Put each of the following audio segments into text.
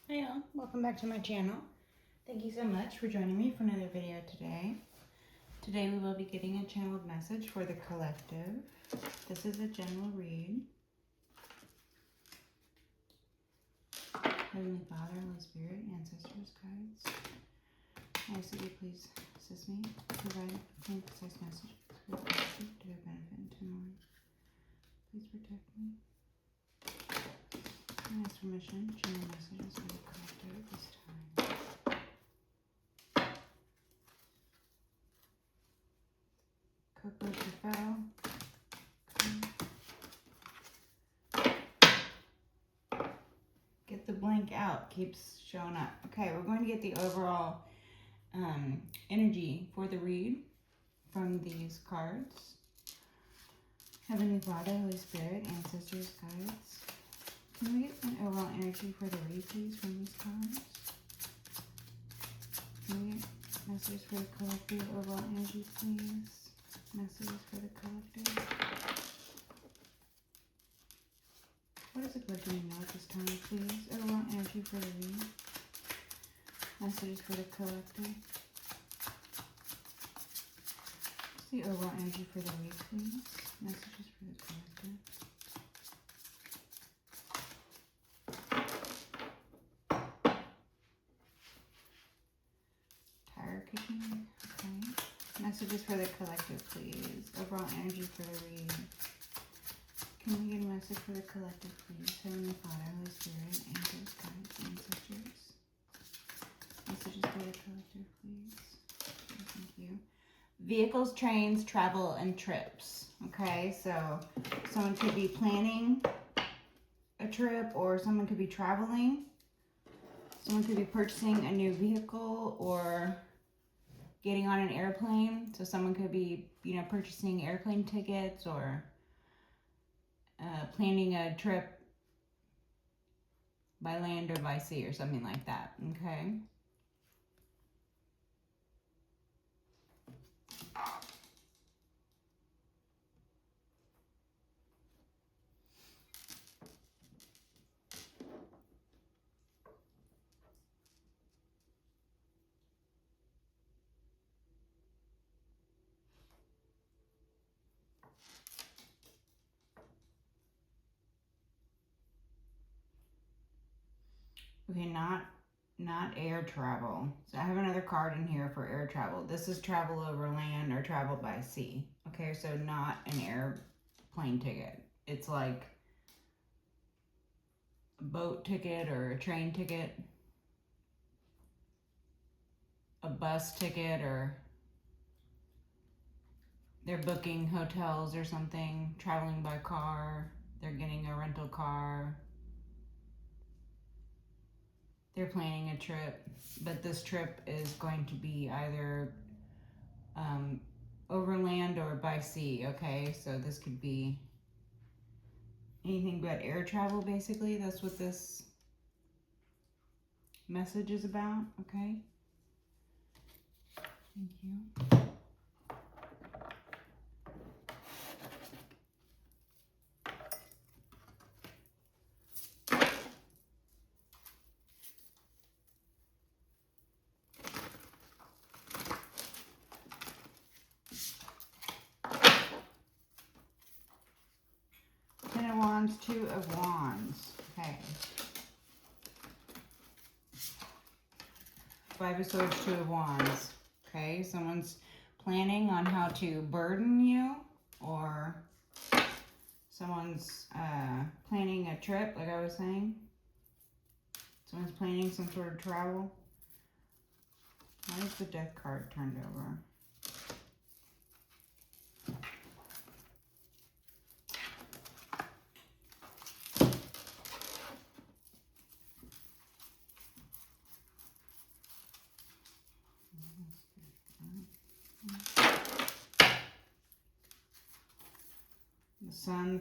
Hi all, welcome back to my channel. Thank you so much for joining me for another video today. Today we will be getting a channeled message for the collective. This is a general read. Heavenly Father, Holy Spirit, ancestors, guides, I ask that you please assist me, provide a clear, concise message for the collective to their benefit and to mine. Please protect me. I ask permission to channel messages for the collective at this time. Coco Chafel. Get the blank out, keeps showing up. Okay, we're going to get the overall energy for the read from these cards. Heavenly Father, Holy Spirit, ancestors, guides. Can we get an overall energy for the read, please, from these cards? Can we get messages for the collective overall energy, please? Messages for the collective. What does the collective need to know at this time, please? Overall energy for the read. Messages for the collective. What's the overall energy for the read, please? Messages for the collective. Tire kicking. Okay. Messages for the collective, please. Overall energy for the read. Can we get a message for the collective, please? Heavenly Father, Holy Spirit, angels, guides, ancestors. Messages for the collective, please. Thank you. Vehicles, trains, travel, and trips. Okay, so someone could be planning a trip, or someone could be traveling. Someone could be purchasing a new vehicle or getting on an airplane. So someone could be, purchasing airplane tickets or planning a trip by land or by sea or something like that. Okay. Okay, not air travel. So I have another card in here for air travel. This is travel over land or travel by sea. Okay, so not an airplane ticket. It's like a boat ticket or a train ticket, a bus ticket, or they're booking hotels or something, traveling by car, they're getting a rental car. They're planning a trip, but this trip is going to be either overland or by sea, okay? So this could be anything but air travel, basically. That's what this message is about, okay? Thank you. Ten of Wands, Two of Wands, okay. Five of Swords, Two of Wands, okay? Someone's planning on how to burden you, or someone's planning a trip, like I was saying. Someone's planning some sort of travel. Why is the Death card turned over? The Sun,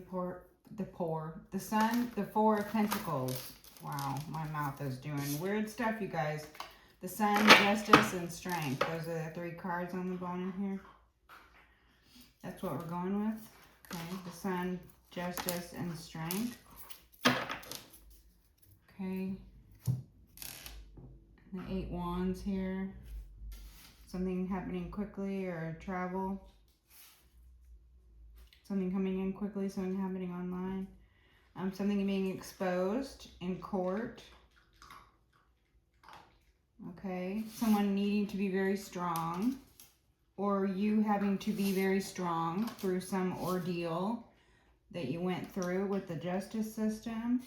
the Sun, the Four of Pentacles. Wow, my mouth is doing weird stuff, you guys. The Sun, Justice, and Strength. Those are the three cards on the bottom here. That's what we're going with. Okay, the Sun, Justice, and Strength. Okay. The 8 Wands here. Something happening quickly or travel. Something coming in quickly, something happening online. Something being exposed in court. Okay, someone needing to be very strong, or you having to be very strong through some ordeal that you went through with the justice system.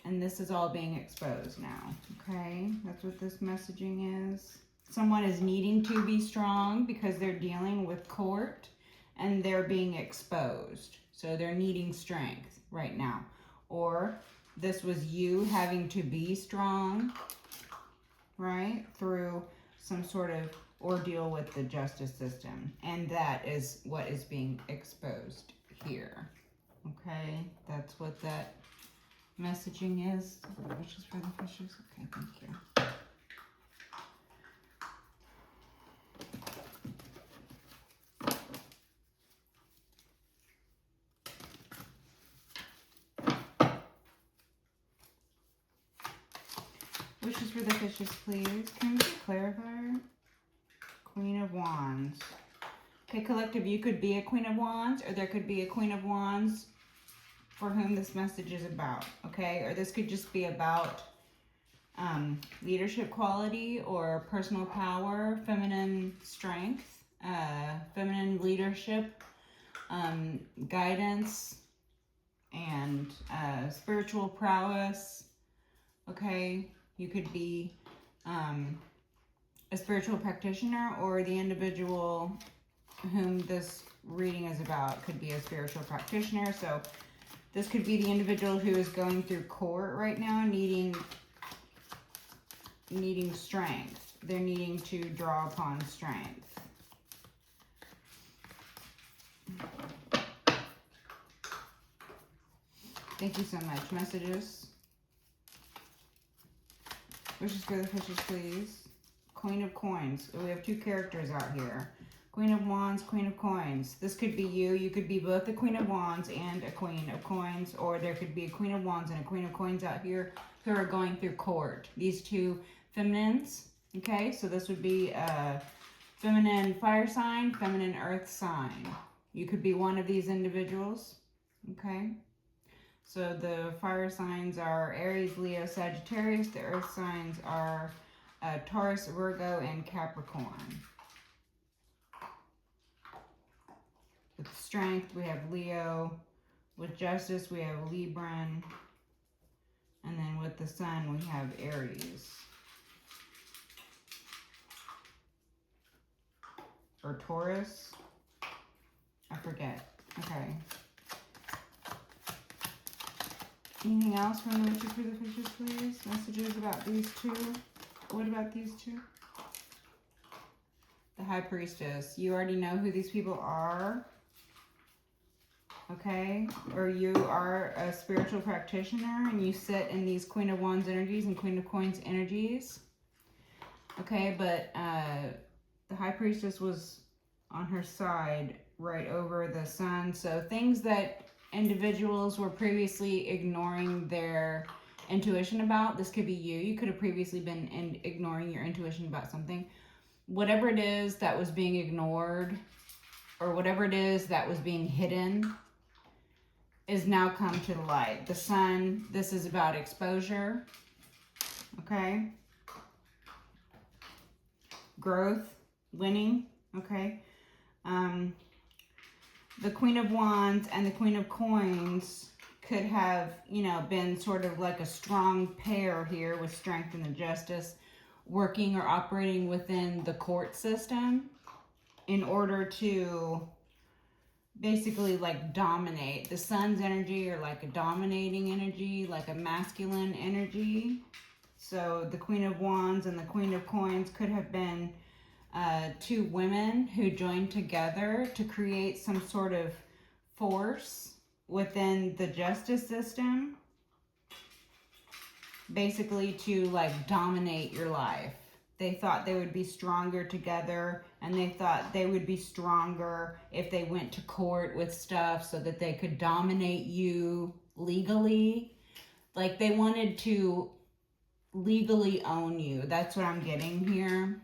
And this is all being exposed now, okay? That's what this messaging is. Someone is needing to be strong because they're dealing with court and they're being exposed. So they're needing strength right now. Or this was you having to be strong, right? Through some sort of ordeal with the justice system. And that is what is being exposed here. Okay, that's what that messaging is. Wishes for the fishes. Okay, thank you. Wishes for the fishes, please. Can we get a clarifier? Queen of Wands. Okay, collective, you could be a Queen of Wands, or there could be a Queen of Wands for whom this message is about, okay? Or this could just be about leadership quality or personal power, feminine strength, feminine leadership, guidance, and spiritual prowess, okay? You could be a spiritual practitioner, or the individual whom this reading is about could be a spiritual practitioner. So this could be the individual who is going through court right now, needing strength. They're needing to draw upon strength. Thank you so much. Messages. Wishes for the fishes, please. Queen of Coins. We have 2 characters out here. Queen of Wands, Queen of Coins. This could be you. You could be both the Queen of Wands and a Queen of Coins, or there could be a Queen of Wands and a Queen of Coins out here who are going through court. These 2 feminines, okay? So this would be a feminine fire sign, feminine earth sign. You could be one of these individuals, okay? So the fire signs are Aries, Leo, Sagittarius. The earth signs are Taurus, Virgo, and Capricorn. With strength, we have Leo. With justice, we have Libran. And then with the sun, we have Aries. Or Taurus. I forget. Okay. Anything else from the Wishes for the Fishes, please? Messages about these 2? What about these 2? The High Priestess. You already know who these people are. Okay? Or you are a spiritual practitioner and you sit in these Queen of Wands energies and Queen of Coins energies. Okay, but the High Priestess was on her side right over the sun. So things that individuals were previously ignoring their intuition about, this could be you. You could have previously been ignoring your intuition about something. Whatever it is that was being ignored, or whatever it is that was being hidden, is now come to the light. The sun, this is about exposure, okay? Growth, winning, okay? The Queen of Wands and the Queen of Coins could have, you know, been sort of like a strong pair here with strength and the justice, working or operating within the court system in order to basically like dominate. The sun's energy, or like a dominating energy, like a masculine energy. So the Queen of Wands and the Queen of Coins could have been 2 women who joined together to create some sort of force within the justice system, basically to like dominate your life. They thought they would be stronger together, and they thought they would be stronger if they went to court with stuff so that they could dominate you legally. Like they wanted to legally own you. That's what I'm getting here.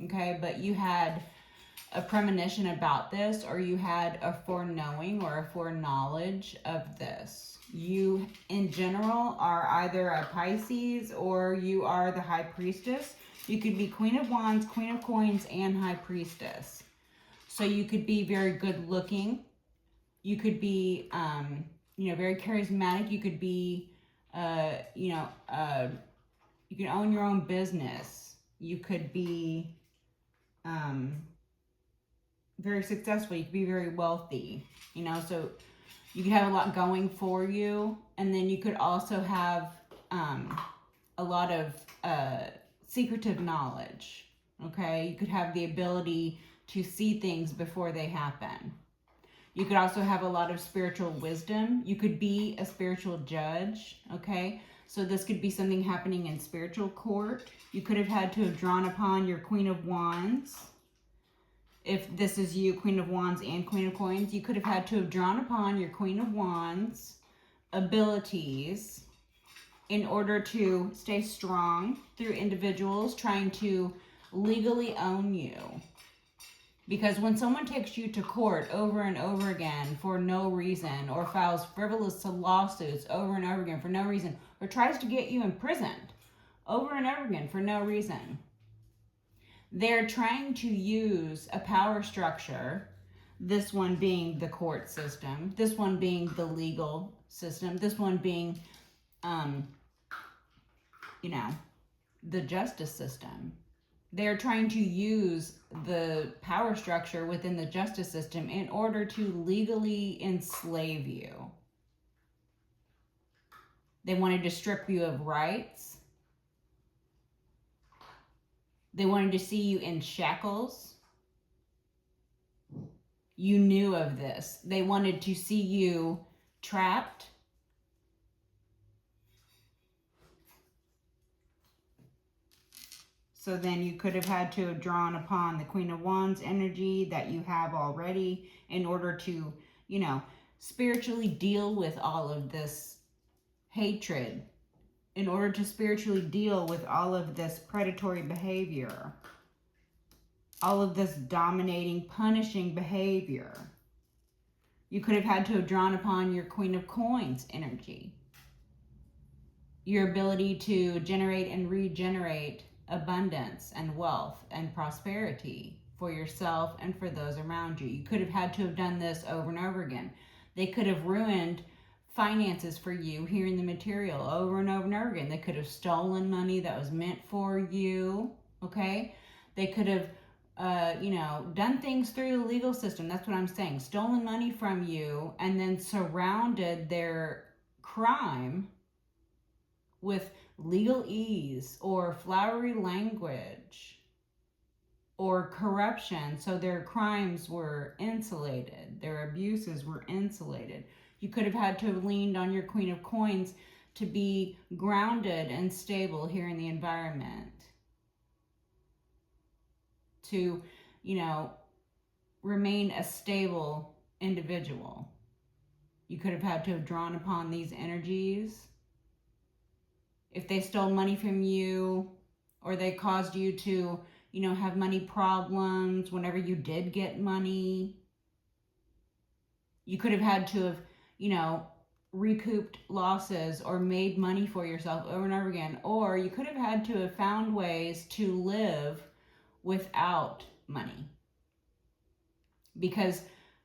Okay, but you had a premonition about this, or you had a foreknowing or a foreknowledge of this. You, in general, are either a Pisces or you are the High Priestess. You could be Queen of Wands, Queen of Coins, and High Priestess. So you could be very good looking. You could be, very charismatic. You could be, you can own your own business. You could be, very successful. You could be very wealthy, so you could have a lot going for you. And then you could also have a lot of secretive knowledge. Okay, you could have the ability to see things before they happen. You could also have a lot of spiritual wisdom. You could be a spiritual judge. Okay, so this could be something happening in spiritual court. You could have had to have drawn upon your Queen of Wands. If this is you, Queen of Wands and Queen of Coins, you could have had to have drawn upon your Queen of Wands abilities in order to stay strong through individuals trying to legally own you. Because when someone takes you to court over and over again for no reason, or files frivolous lawsuits over and over again for no reason, or tries to get you imprisoned over and over again for no reason, they're trying to use a power structure, this one being the court system, this one being the legal system, this one being, the justice system. They're trying to use the power structure within the justice system in order to legally enslave you. They wanted to strip you of rights. They wanted to see you in shackles. You knew of this. They wanted to see you trapped. So then you could have had to have drawn upon the Queen of Wands energy that you have already in order to, spiritually deal with all of this hatred, in order to spiritually deal with all of this predatory behavior, all of this dominating, punishing behavior. You could have had to have drawn upon your Queen of Coins energy, your ability to generate and regenerate abundance and wealth and prosperity for yourself and for those around you. You could have had to have done this over and over again. They could have ruined finances for you here in the material over and over and over again. They could have stolen money that was meant for you, okay? They could have, done things through the legal system. That's what I'm saying. Stolen money from you and then surrounded their crime with legal ease or flowery language or corruption, so their crimes were insulated, their abuses were insulated. You could have had to have leaned on your Queen of Coins to be grounded and stable here in the environment, to, remain a stable individual. You could have had to have drawn upon these energies. If they stole money from you, or they caused you to, have money problems whenever you did get money, you could have had to have, recouped losses or made money for yourself over and over again. Or you could have had to have found ways to live without money. Because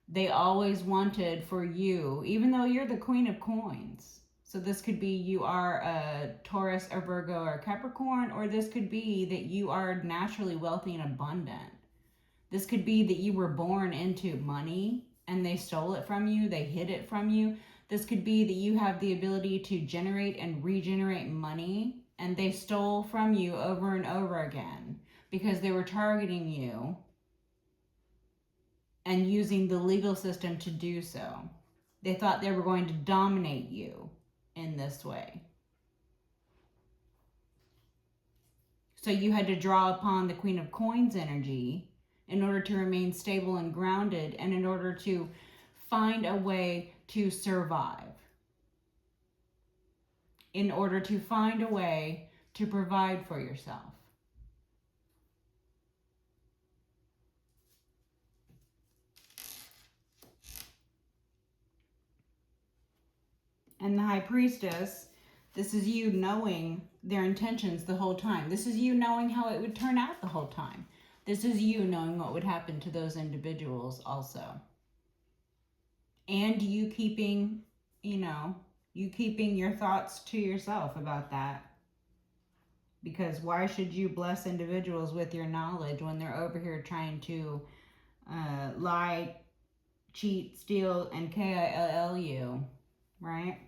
they always wanted for you, even though you're the Queen of Coins. So this could be you are a Taurus, a Virgo, or a Capricorn, or this could be that you are naturally wealthy and abundant. This could be that you were born into money and they stole it from you, they hid it from you. This could be that you have the ability to generate and regenerate money and they stole from you over and over again because they were targeting you and using the legal system to do so. They thought they were going to dominate you in this way. So you had to draw upon the Queen of Coins energy in order to remain stable and grounded and in order to find a way to survive. In order to find a way to provide for yourself. And the High Priestess, this is you knowing their intentions the whole time. This is you knowing how it would turn out the whole time. This is you knowing what would happen to those individuals also. And you keeping, you keeping your thoughts to yourself about that. Because why should you bless individuals with your knowledge when they're over here trying to lie, cheat, steal, and kill you, right?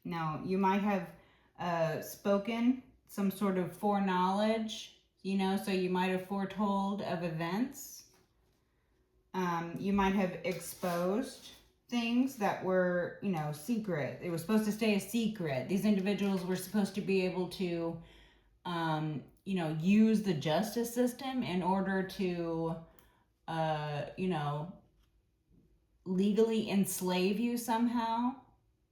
Now, you might have spoken some sort of foreknowledge, so you might have foretold of events. You might have exposed things that were, secret. It was supposed to stay a secret. These individuals were supposed to be able to, use the justice system in order to, legally enslave you somehow.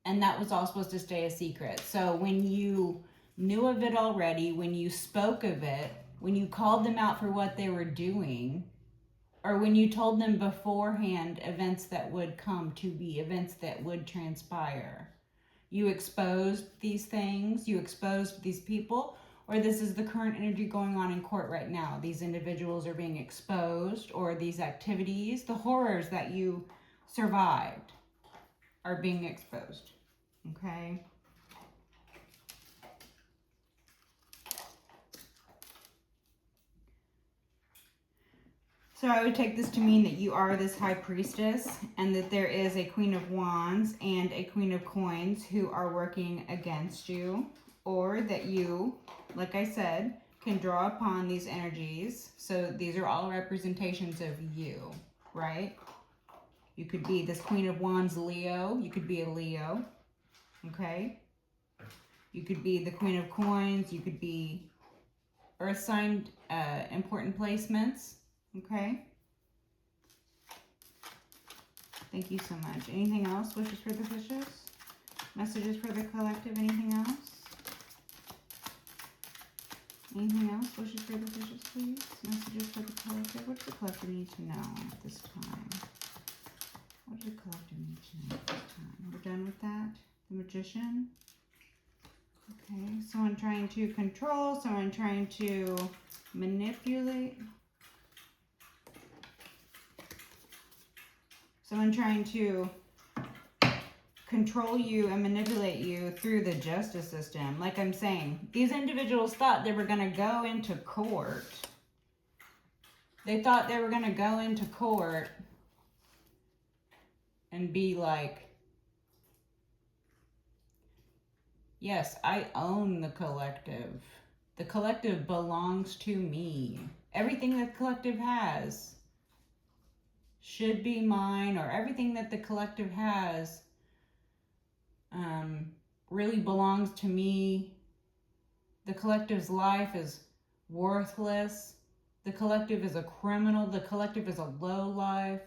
And that was all supposed to stay a secret. So when you knew of it already, when you spoke of it, when you called them out for what they were doing, or when you told them beforehand events that would come to be, events that would transpire, you exposed these things, you exposed these people, or this is the current energy going on in court right now. These individuals are being exposed, or these activities, the horrors that you survived are being exposed. Okay? So I would take this to mean that you are this High Priestess, and that there is a Queen of Wands and a Queen of Coins who are working against you, or that you, like I said, can draw upon these energies. So these are all representations of you, right? You could be this Queen of Wands Leo. You could be a Leo. Okay? You could be the Queen of Coins. You could be Earth sign important placements. Okay? Thank you so much. Anything else? Wishes for the fishes? Messages for the collective? Anything else? Anything else? Wishes for the fishes, please? Messages for the collective? What does the collective need to know at this time? What does the collective need to know at this time? We're done with that? The Magician? Okay, someone trying to control, someone trying to manipulate. Someone trying to control you and manipulate you through the justice system. Like I'm saying, these individuals thought they were going to go into court. They thought they were going to go into court and be like, yes, I own the collective. The collective belongs to me. Everything that the collective has should be mine, or everything that the collective has really belongs to me. The collective's life is worthless. The collective is a criminal. The collective is a low life.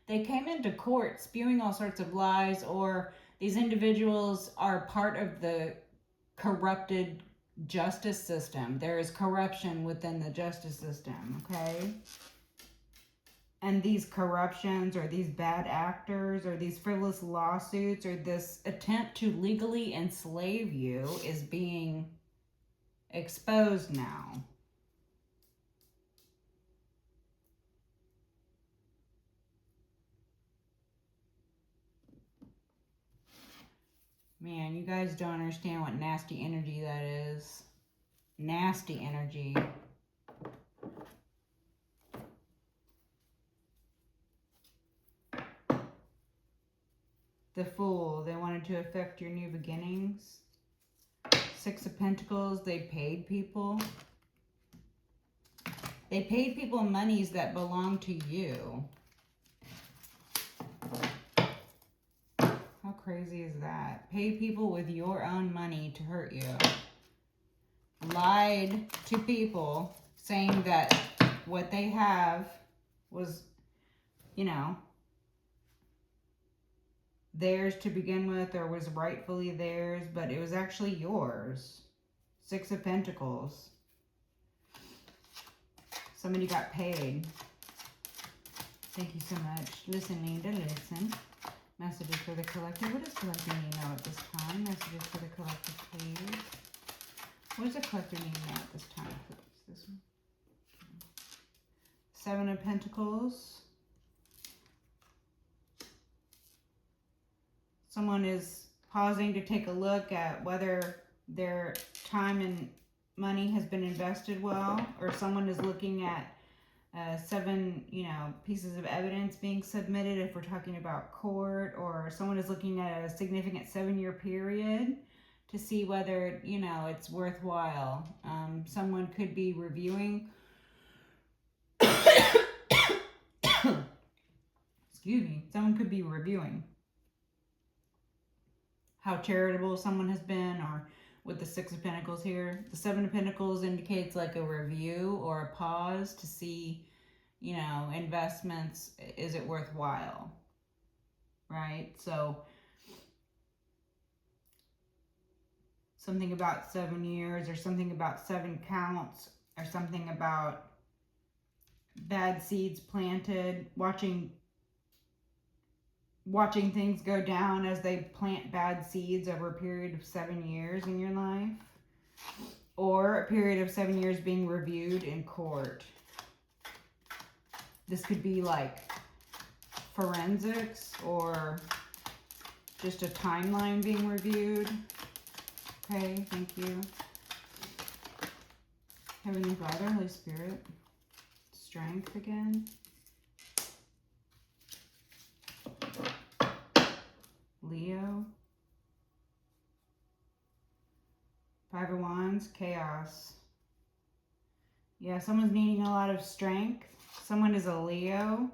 They came into court spewing all sorts of lies, or these individuals are part of the corrupted justice system. There is corruption within the justice system, okay? And these corruptions, or these bad actors, or these frivolous lawsuits, or this attempt to legally enslave you is being exposed now. Man, you guys don't understand what nasty energy that is. Nasty energy. The Fool, they wanted to affect your new beginnings. Six of Pentacles, they paid people. They paid people monies that belong to you. How crazy is that? Paid people with your own money to hurt you. Lied to people saying that what they have was, theirs to begin with or was rightfully theirs, but it was actually yours. Six of Pentacles. Somebody got paid. Thank you so much. Listen, Linda, listen. Messages for the collective. What does collective need now at this time? Messages for the collective, please. What does the collective need now at this time, please? This one. Seven of Pentacles. Someone is pausing to take a look at whether their time and money has been invested well, or someone is looking at 7, pieces of evidence being submitted if we're talking about court, or someone is looking at a significant 7-year period to see whether, it's worthwhile. Someone could be reviewing, excuse me, someone could be reviewing how charitable someone has been, or with the Six of Pentacles here. The Seven of Pentacles indicates like a review or a pause to see, investments, is it worthwhile, right? So something about 7 years, or something about 7 counts, or something about bad seeds planted, watching things go down as they plant bad seeds over a period of 7 years in your life, or a period of 7 years being reviewed in court. This could be like forensics, or just a timeline being reviewed. Okay, thank you. Heavenly Father, Holy Spirit, strength again. Leo. Five of Wands, chaos. Yeah, someone's needing a lot of strength. Someone is a Leo.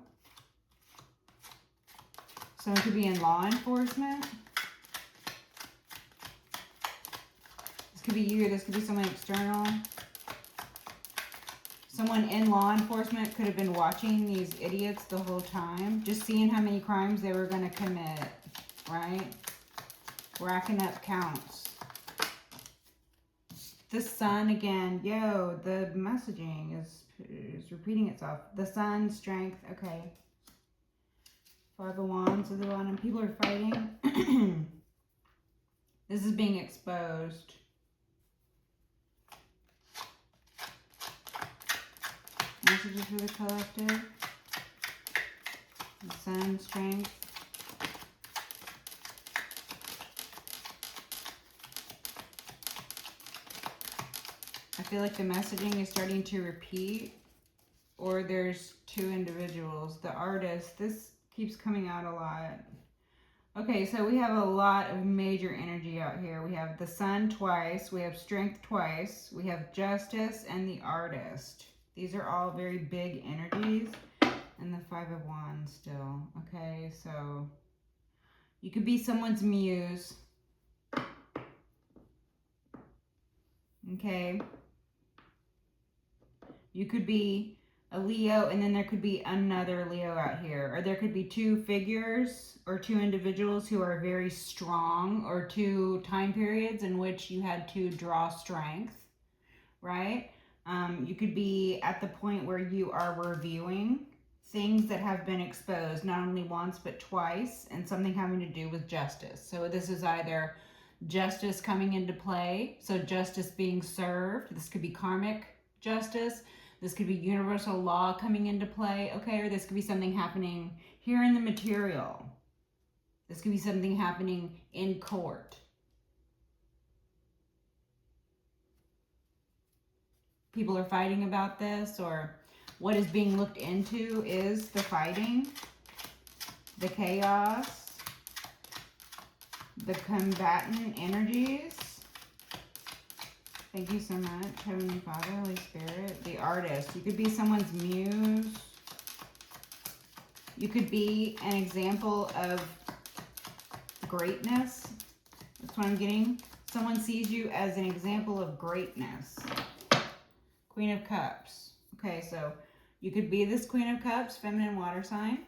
Someone could be in law enforcement. This could be you. This could be someone external. Someone in law enforcement could have been watching these idiots the whole time, just seeing how many crimes they were going to commit, right? Racking up counts. The Sun again. Yo, the messaging is repeating itself. The Sun, strength. Okay. Five of Wands is the one, and people are fighting. This is being exposed. Messages for the collective. The Sun, strength. I feel like the messaging is starting to repeat, or there's two individuals. The Artist, this keeps coming out a lot. Okay, so we have a lot of major energy out here. We have the Sun twice, we have Strength twice, we have Justice, and the Artist. These are all very big energies, and the Five of Wands still. Okay, so you could be someone's muse. Okay. You could be a Leo, and then there could be another Leo out here. Or there could be two figures or two individuals who are very strong, or two time periods in which you had to draw strength, right? You could be at the point where you are reviewing things that have been exposed, not only once but twice, and something having to do with justice. So this is either justice coming into play, so justice being served. This could be karmic justice. This could be universal law coming into play, okay? Or this could be something happening here in the material. This could be something happening in court. People are fighting about this, or what is being looked into is the fighting, the chaos, the combatant energies. Thank you so much, Heavenly Father, Holy Spirit. The Artist. You could be someone's muse. You could be an example of greatness. That's what I'm getting. Someone sees you as an example of greatness. Queen of Cups. Okay, so you could be this Queen of Cups, feminine water sign.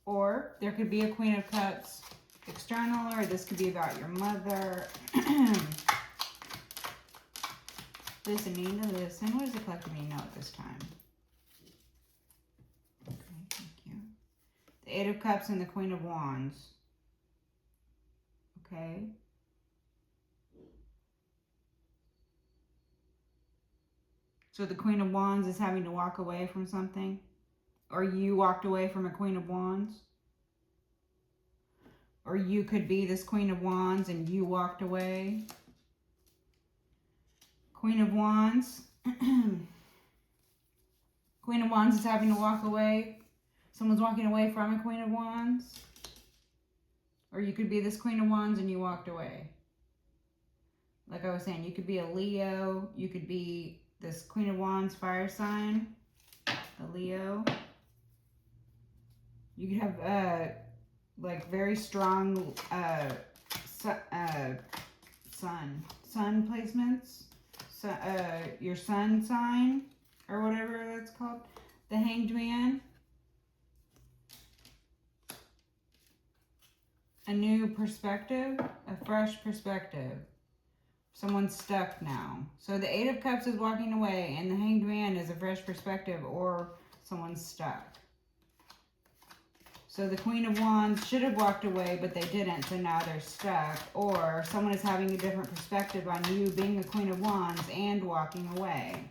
Or there could be a Queen of Cups external, or this could be about your mother. Listen, you need to listen. What does the collective need to know at this time? Okay, thank you. The Eight of Cups and the Queen of Wands. Okay. So the Queen of Wands is having to walk away from something? Or you walked away from a Queen of Wands? Or you could be this Queen of Wands and you walked away? Queen of Wands. Queen of Wands is having to walk away. Someone's walking away from a Queen of Wands. Or you could be this Queen of Wands and you walked away. Like I was saying, you could be a Leo. You could be this Queen of Wands fire sign. A Leo. You could have like very strong sun placements. So, your sun sign or whatever that's called. The Hanged Man. A new perspective, a fresh perspective. Someone's stuck now. So the Eight of Cups is walking away and the Hanged Man is a fresh perspective, or someone's stuck. So the Queen of Wands should have walked away, but they didn't, so now they're stuck. Or someone is having a different perspective on you being a Queen of Wands and walking away.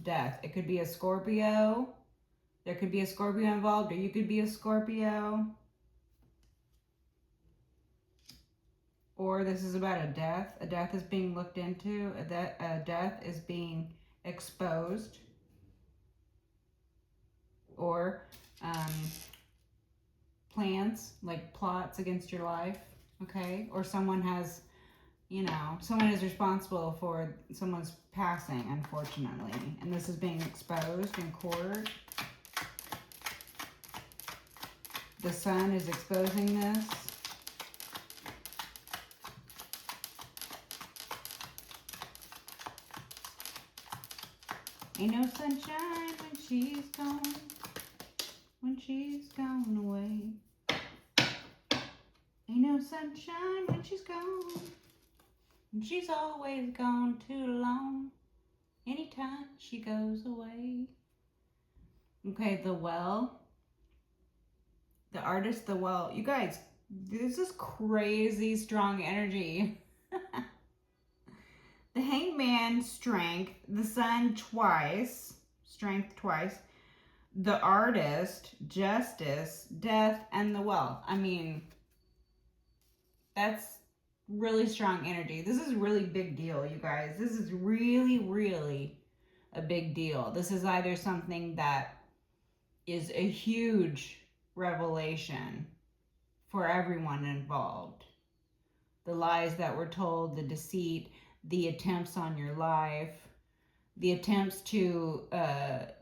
Death. It could be a Scorpio. There could be a Scorpio involved, or you could be a Scorpio. Or this is about a death. A death is being looked into. A death is being exposed. Or plans, like plots against your life, okay? Or someone has, you know, someone is responsible for someone's passing, unfortunately. And this is being exposed in court. The Sun is exposing this. Ain't no sunshine when she's gone. When she's gone away. Ain't no sunshine when she's gone. And she's always gone too long. Anytime she goes away. Okay, the Well. The Artist, the Well. You guys, this is crazy strong energy. The Hanged Man, Strength. The Sun, twice. Strength, twice. The Artist, Justice, Death, and the Well. I mean, that's really strong energy. This is a really big deal, you guys. This is really, really a big deal. This is either something that is a huge revelation for everyone involved. The lies that were told, the deceit, the attempts on your life, the attempts to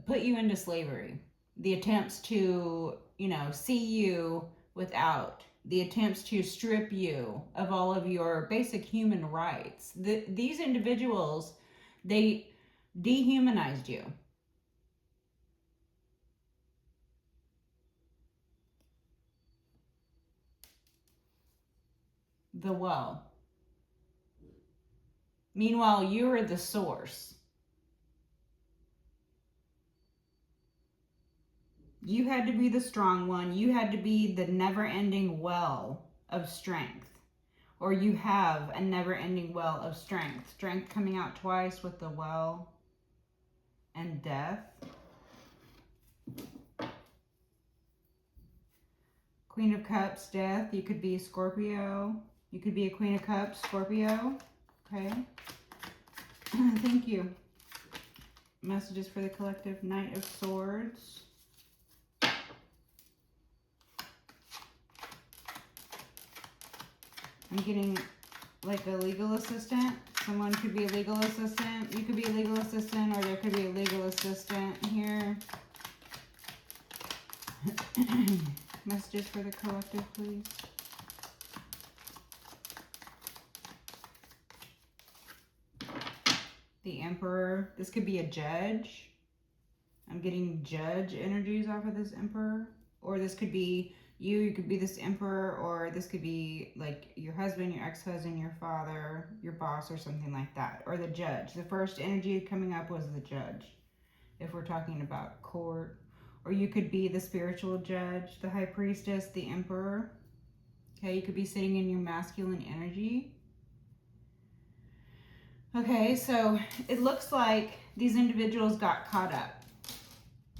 put you into slavery, the attempts to, you know, see you without, the attempts to strip you of all of your basic human rights. These individuals, they dehumanized you. The Well. Meanwhile, you are the source. You had to be the strong one. You had to be the never-ending well of strength. Or you have a never-ending well of strength. Strength coming out twice with the Well and Death. Queen of Cups, Death. You could be Scorpio. You could be a Queen of Cups, Scorpio. Okay. Thank you. Messages for the collective. Knight of Swords. I'm getting like a legal assistant. Someone could be a legal assistant. You could be a legal assistant, or there could be a legal assistant here. Messages for the collective, please. The Emperor. This could be a judge. I'm getting judge energies off of this Emperor. or this could be you could be this emperor, or this could be like your husband, your ex-husband, your father, your boss, or something like that, or the judge. The first energy coming up was the judge, if we're talking about court. Or you could be the spiritual judge, the high priestess, the emperor. Okay, you could be sitting in your masculine energy. Okay, so it looks like these individuals got caught up.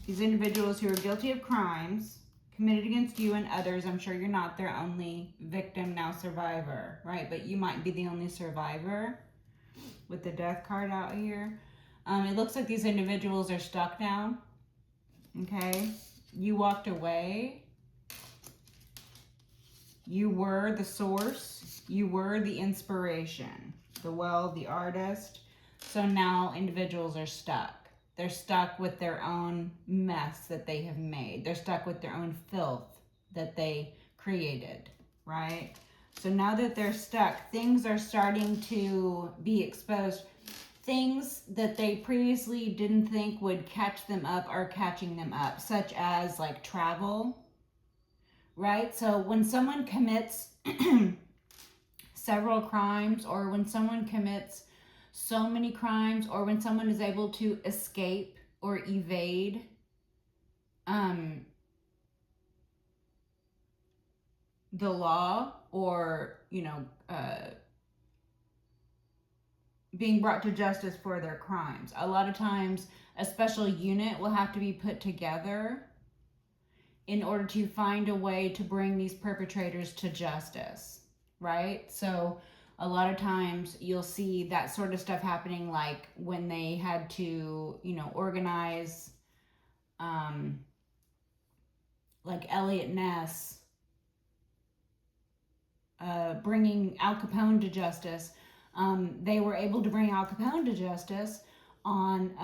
These individuals who are guilty of crimes committed against you and others. I'm sure you're not their only victim, now survivor, right? But you might be the only survivor with the death card out here. It looks like these individuals are stuck now. Okay, you walked away. You were the source. You were the inspiration, the well, the artist. So now individuals are stuck. They're stuck with their own mess that they have made. They're stuck with their own filth that they created, right? So now that they're stuck, things are starting to be exposed. Things that they previously didn't think would catch them up are catching them up, such as like travel, right? So when someone commits several crimes, or when someone commits so many crimes, or when someone is able to escape or evade the law, or being brought to justice for their crimes, a lot of times a special unit will have to be put together in order to find a way to bring these perpetrators to justice, right? So a lot of times you'll see that sort of stuff happening, like when they had to, organize, like Elliot Ness, bringing Al Capone to justice. They were able to bring Al Capone to justice on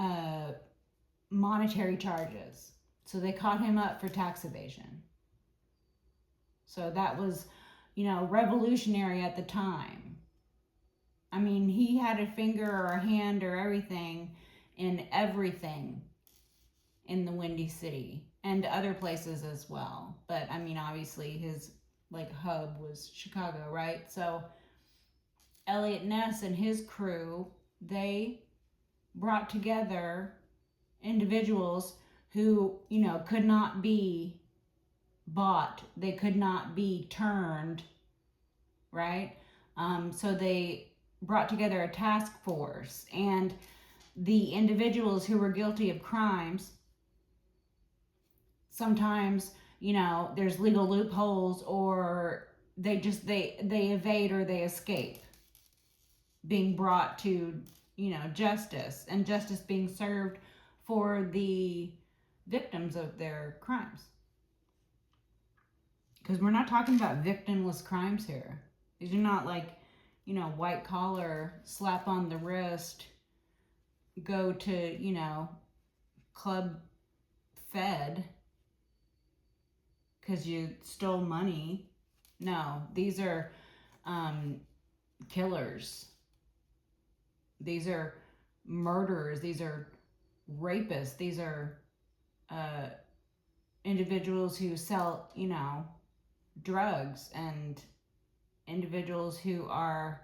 monetary charges. So they caught him up for tax evasion. So that was, revolutionary at the time. I mean, he had a finger or a hand or everything in the Windy City and other places as well. But I mean, obviously his hub was Chicago, right? So Elliot Ness and his crew, they brought together individuals who, could not be bought. They could not be turned, right? So they brought together a task force, and the individuals who were guilty of crimes, sometimes, there's legal loopholes, or they evade or they escape being brought to, justice, and justice being served for the victims of their crimes. Because we're not talking about victimless crimes here. These are not white collar, slap on the wrist, go to, Club Fed because you stole money. No, these are killers. These are murderers. These are rapists. These are individuals who sell, drugs, and individuals who are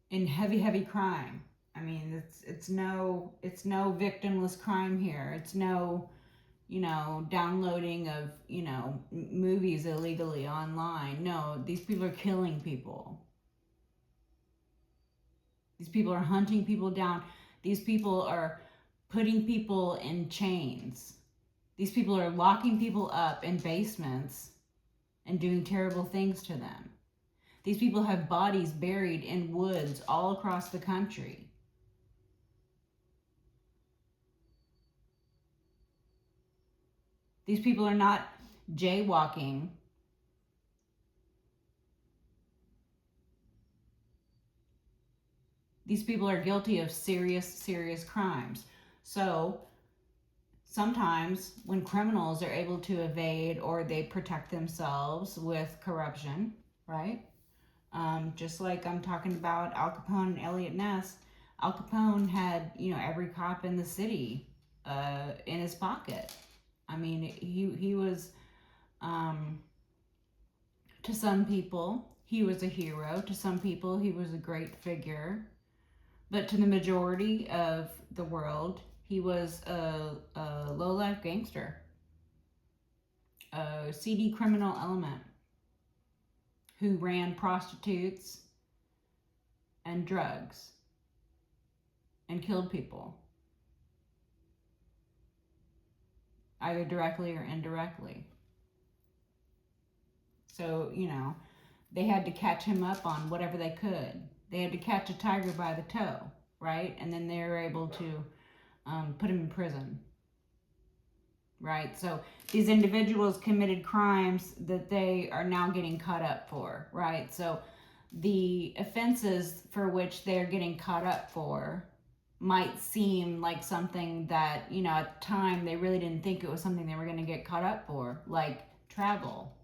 in heavy crime. I mean, it's no victimless crime here. It's no, downloading of, movies illegally online. No, these people are killing people. These people are hunting people down. These people are putting people in chains. These people are locking people up in basements and doing terrible things to them. These people have bodies buried in woods all across the country. These people are not jaywalking. These people are guilty of serious crimes. So sometimes when criminals are able to evade, or they protect themselves with corruption, right? Just like I'm talking about Al Capone and Elliot Ness. Al Capone had, every cop in the city in his pocket. I mean, he was, to some people, he was a hero. To some people, he was a great figure. But to the majority of the world, he was a low-life gangster, a seedy criminal element who ran prostitutes and drugs and killed people, either directly or indirectly. So, you know, they had to catch him up on whatever they could. They had to catch a tiger by the toe, right? And then they were able to put him in prison, right? So these individuals committed crimes that they are now getting caught up for, right? So the offenses for which they're getting caught up for might seem like something that, you know, at the time they really didn't think it was something they were going to get caught up for, like travel.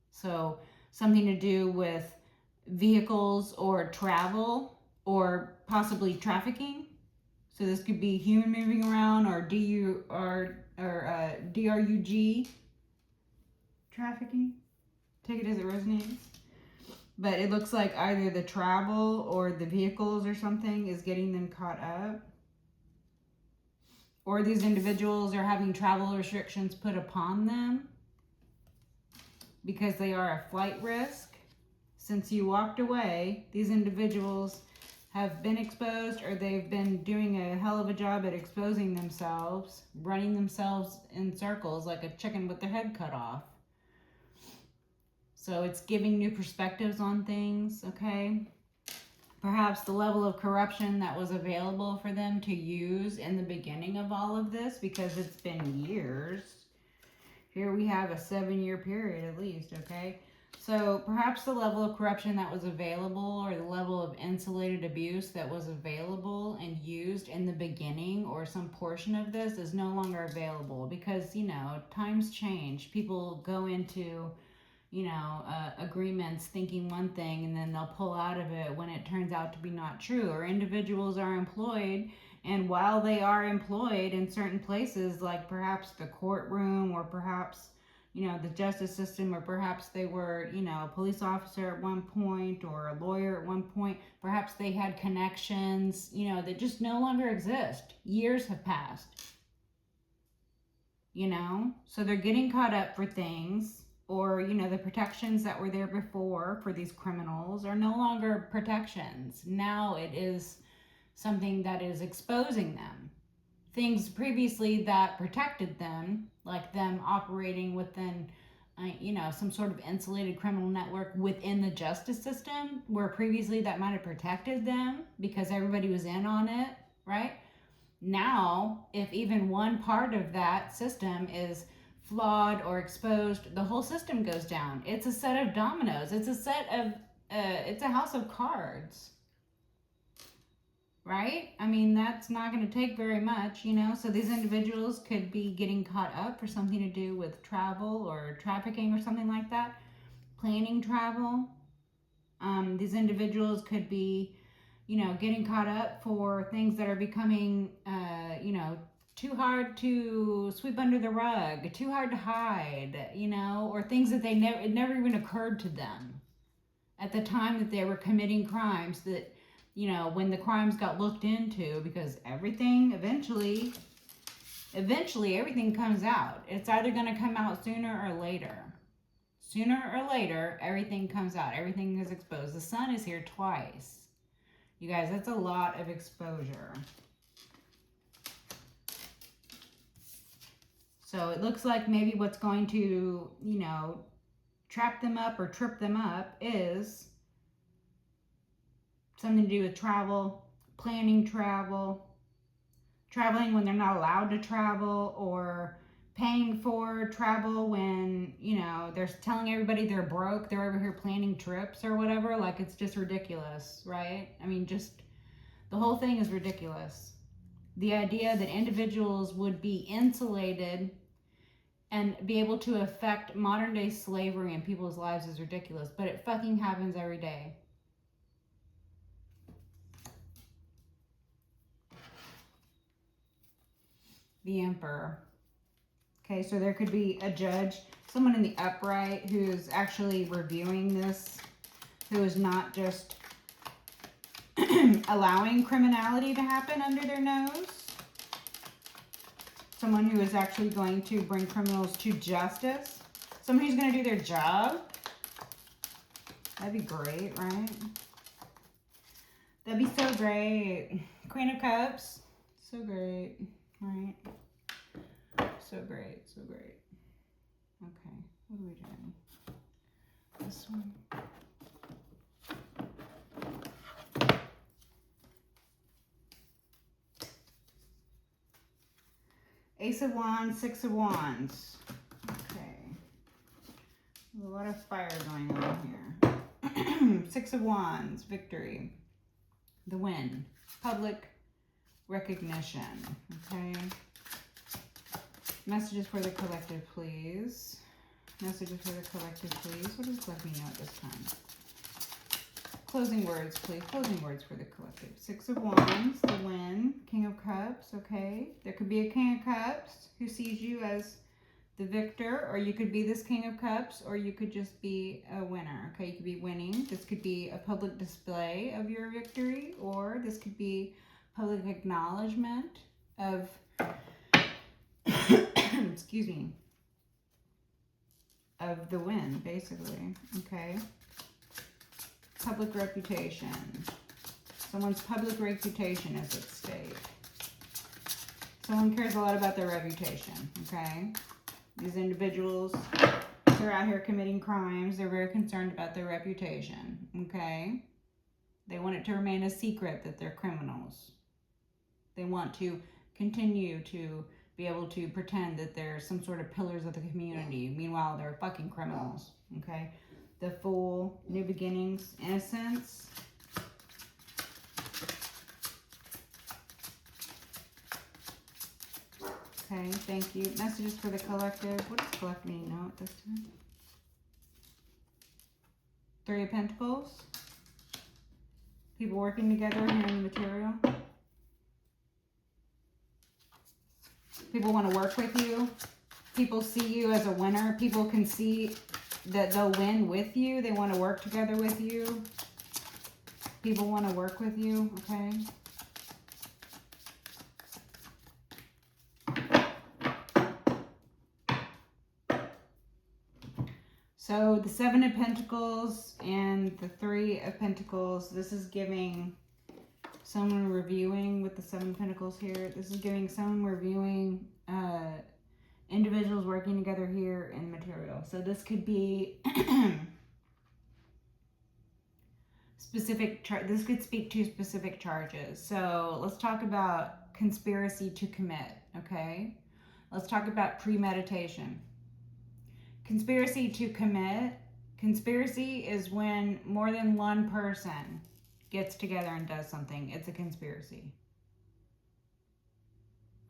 So something to do with vehicles or travel or possibly trafficking. So this could be human moving around or DRUG trafficking. Take it as it resonates. But it looks like either the travel or the vehicles or something is getting them caught up. Or these individuals are having travel restrictions put upon them because they are a flight risk. Since you walked away, these individuals have been exposed, or they've been doing a hell of a job at exposing themselves, running themselves in circles like a chicken with their head cut off. So it's giving new perspectives on things, okay? Perhaps the level of corruption that was available for them to use in the beginning of all of this, because it's been years. Here we have a 7-year period at least, okay? So perhaps the level of corruption that was available, or the level of insulated abuse that was available and used in the beginning, or some portion of this, is no longer available because, you know, times change. People go into, you know, agreements thinking one thing and then they'll pull out of it when it turns out to be not true. Or individuals are employed, and while they are employed in certain places, like perhaps the courtroom, or perhaps, you know, the justice system, or perhaps they were, you know, a police officer at one point or a lawyer at one point, perhaps they had connections, you know, that just no longer exist. Years have passed, you know, so they're getting caught up for things. Or, you know, the protections that were there before for these criminals are no longer protections. Now it is something that is exposing them. Things previously that protected them, like them operating within, you know, some sort of insulated criminal network within the justice system, where previously that might have protected them because everybody was in on it, right? Now, if even one part of that system is flawed or exposed, the whole system goes down. It's a set of dominoes. It's a set of, it's a house of cards. Right? I mean, that's not going to take very much, you know? So these individuals could be getting caught up for something to do with travel or trafficking or something like that. Planning travel. These individuals could be, you know, getting caught up for things that are becoming, you know, too hard to sweep under the rug, too hard to hide, you know, or things that it never even occurred to them at the time that they were committing crimes, that, you know, when the crimes got looked into, because everything eventually everything comes out. It's either going to come out sooner or later. Sooner or later, everything comes out. Everything is exposed. The sun is here twice. You guys, that's a lot of exposure. So it looks like maybe what's going to, you know, trap them up or trip them up is something to do with travel, planning travel, traveling when they're not allowed to travel, or paying for travel when, you know, they're telling everybody they're broke, they're over here planning trips or whatever. Like, it's just ridiculous, right? I mean, just the whole thing is ridiculous. The idea that individuals would be insulated and be able to affect modern day slavery in people's lives is ridiculous, but it fucking happens every day. the Emperor. Okay, so there could be a judge, someone in the upright who's actually reviewing this, who is not just allowing criminality to happen under their nose. Someone who is actually going to bring criminals to justice. Someone who's going to do their job. That'd be great, right? That'd be so great. Queen of Cups. So great, right? So great, so great. Okay, what are we doing? This one. Ace of Wands, Six of Wands. Okay. A lot of fire going on here. Six of Wands, victory. The win. Public recognition. Okay. Messages for the collective, please. Messages for the collective, please. What does let me know at this time? Closing words, please. Closing words for the collective. Six of Wands, the win. King of Cups, okay. There could be a King of Cups who sees you as the victor, or you could be this King of Cups, or you could just be a winner, okay? You could be winning. This could be a public display of your victory, or this could be public acknowledgement of, excuse me, of the win, basically, okay? Public reputation. Someone's public reputation is at stake. Someone cares a lot about their reputation, okay? These individuals, they're out here committing crimes. They're very concerned about their reputation, okay? They want it to remain a secret that they're criminals. They want to continue to be able to pretend that they're some sort of pillars of the community. Meanwhile, they're fucking criminals, okay? The Fool, new beginnings, innocence. Okay, thank you. Messages for the collective. What does collective mean now at this time? Three of Pentacles. People working together here in the material. People want to work with you. People see you as a winner. People can see that they'll win with you. They want to work together with you. People want to work with you, okay? So the Seven of Pentacles and the Three of Pentacles, this is giving someone reviewing with the Seven of Pentacles here. This is giving someone reviewing individuals working together here in material. So this could be this could speak to specific charges. So let's talk about conspiracy to commit, okay? Let's talk about premeditation. Conspiracy to commit. Conspiracy is when more than one person gets together and does something. It's a conspiracy.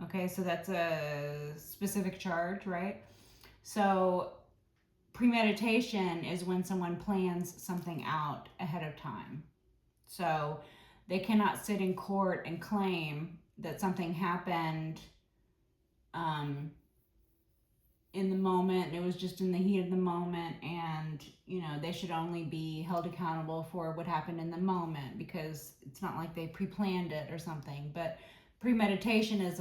Okay, so that's a specific charge, right? So premeditation is when someone plans something out ahead of time. So they cannot sit in court and claim that something happened in the moment. It was just in the heat of the moment, and you know, they should only be held accountable for what happened in the moment, because it's not like they pre-planned it or something. But premeditation is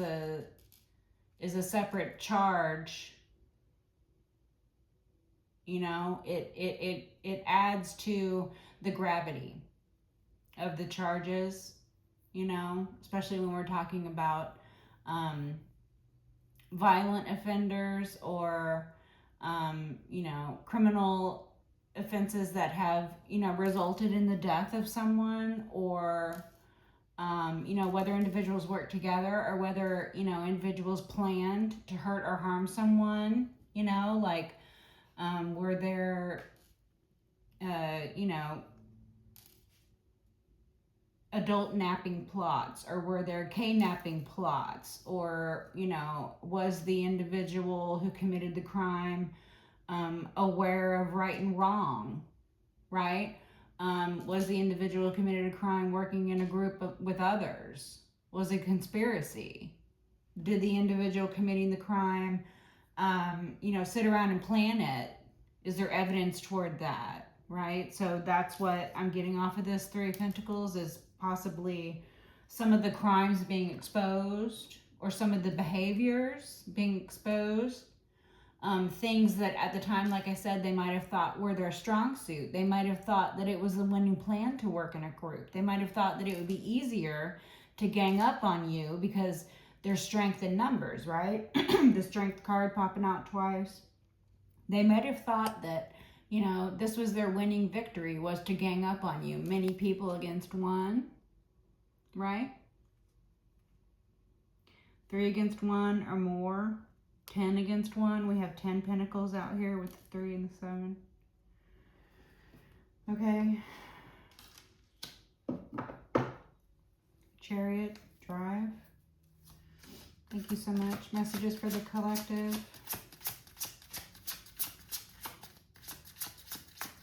a separate charge. You know, it adds to the gravity of the charges, you know, especially when we're talking about violent offenders or you know, criminal offenses that have, you know, resulted in the death of someone, or you know, whether individuals work together or whether, you know, individuals planned to hurt or harm someone, you know, like were there you know, adult napping plots, or were there K-napping plots, or, you know, was the individual who committed the crime aware of right and wrong, right? Was the individual who committed a crime working in a group with others? Was it conspiracy? Did the individual committing the crime, sit around and plan it? Is there evidence toward that, right? So that's what I'm getting off of this Three of Pentacles, is possibly some of the crimes being exposed or some of the behaviors being exposed. Things that at the time, like I said, they might have thought were their strong suit. They might have thought that it was the winning plan to work in a group. They might have thought that it would be easier to gang up on you because there's strength in numbers, right? The strength card popping out twice. They might have thought that, this was their winning victory, was to gang up on you. Many people against one, right? 3 against 1 or more. 10 against 1. We have 10 pentacles out here with the 3 and the 7. Okay. Chariot, Drive. Thank you so much. Messages for the collective.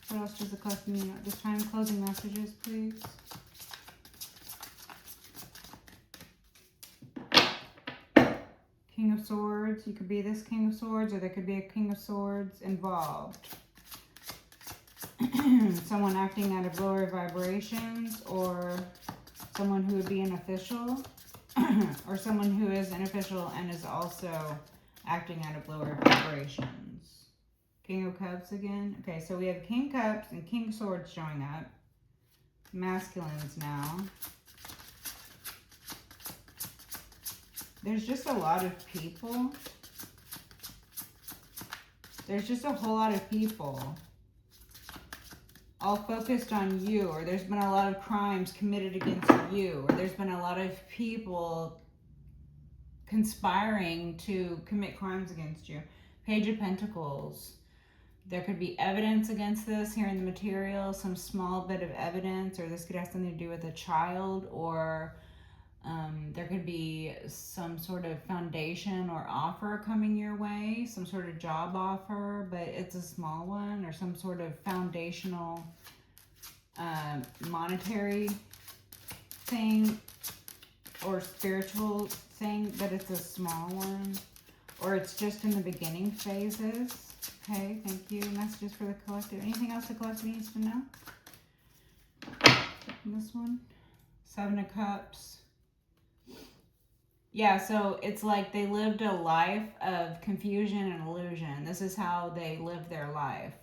What else does the collective mean at this time? Closing messages, please. King of Swords. You could be this King of Swords, or there could be a King of Swords involved. Someone acting out of lower vibrations, or someone who would be an official, or someone who is an official and is also acting out of lower vibrations. King of Cups again. Okay, so we have King Cups and King Swords showing up. Masculines now. There's just a lot of people. There's just a whole lot of people all focused on you, or there's been a lot of crimes committed against you, or there's been a lot of people conspiring to commit crimes against you. Page of Pentacles. There could be evidence against this here in the material, some small bit of evidence, or this could have something to do with a child, or there could be some sort of foundation or offer coming your way, some sort of job offer, but it's a small one, or some sort of foundational monetary thing or spiritual thing, but it's a small one, or it's just in the beginning phases. Okay, thank you. Messages for the collective. Anything else the collective needs to know? This one. 7 of Cups. Yeah, so it's like they lived a life of confusion and illusion. This is how they lived their life.